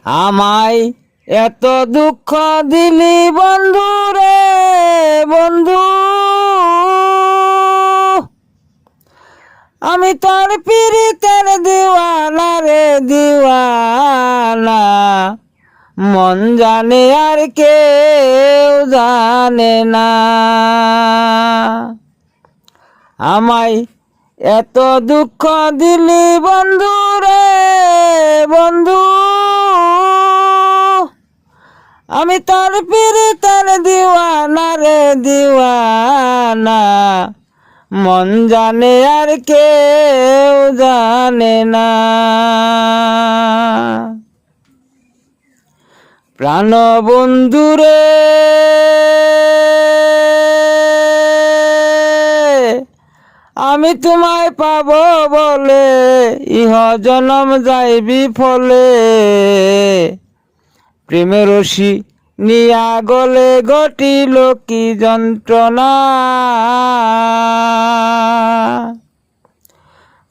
আমায় এত দুঃখ দিলি বন্ধু রে বন্ধু, আমি তোর পীড়িতের দিওয়ানা রে দিওয়ানা, মন জানে আর কেউ জানে না। আমায় এত দুঃখ দিলি বন্ধু রে বন্ধু, আমি তোর পীড়িতের দিওয়ানা রে দিওয়ানা, মন জানে আর কেউ জানে না। প্রাণ বন্ধু রে আমি তোমায় পাব বলে ইহ জনম যাইবি ফলে, প্রেমের রশি নিয়া গলে ঘটিল কি যন্ত্রণা।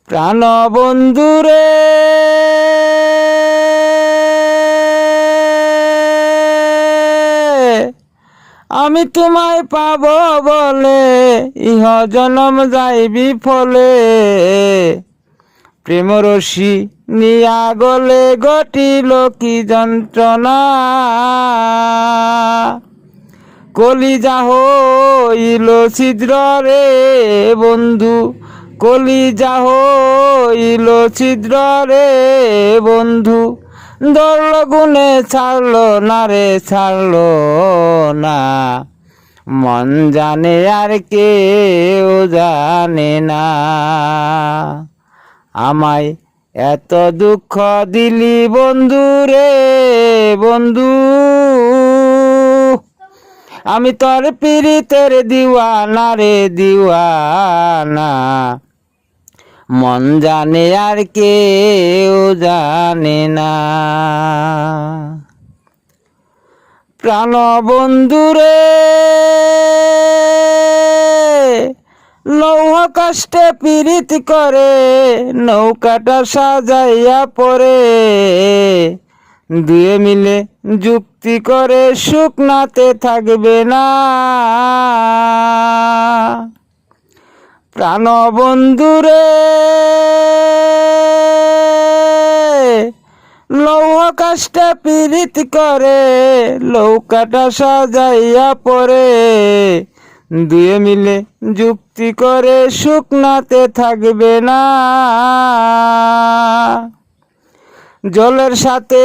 প্রাণ বন্ধু রে আমি তোমায় পাব বলে ইহ জনম যাইবি ফলে, প্রেম রশি নিয়া গলে ঘটিল কি যন্ত্রণা। কলিজা হইল ছিদ্র রে বন্ধু, কলিজা হইল ছিদ্র রে বন্ধু, ধরল গুনে ছাড়লো না রে ছাড়লো না, মন জানে আর কেউ জানে না। আমায় এত দুঃখ দিলি বন্ধু রে বন্ধু, আমি তোর পীড়িতের দিওয়ানা রে দিওয়ানা, মন জানে আর কেউ জানে না। প্রাণ বন্ধু রে লৌহ কষ্টে পীড়িত করে নৌকাটা সাজাইয়া পরে, দুয়ে মিলে যুক্তি করে শুকনাতে থাকবে না। প্রাণ বন্ধু রে লৌহ কাষ্ঠে পীড়িত করে নৌকাটা সাজাইয়া পরে, দুয়ে মিলে যুক্তি করে শুকনাতে থাকবে না। জলের সাথে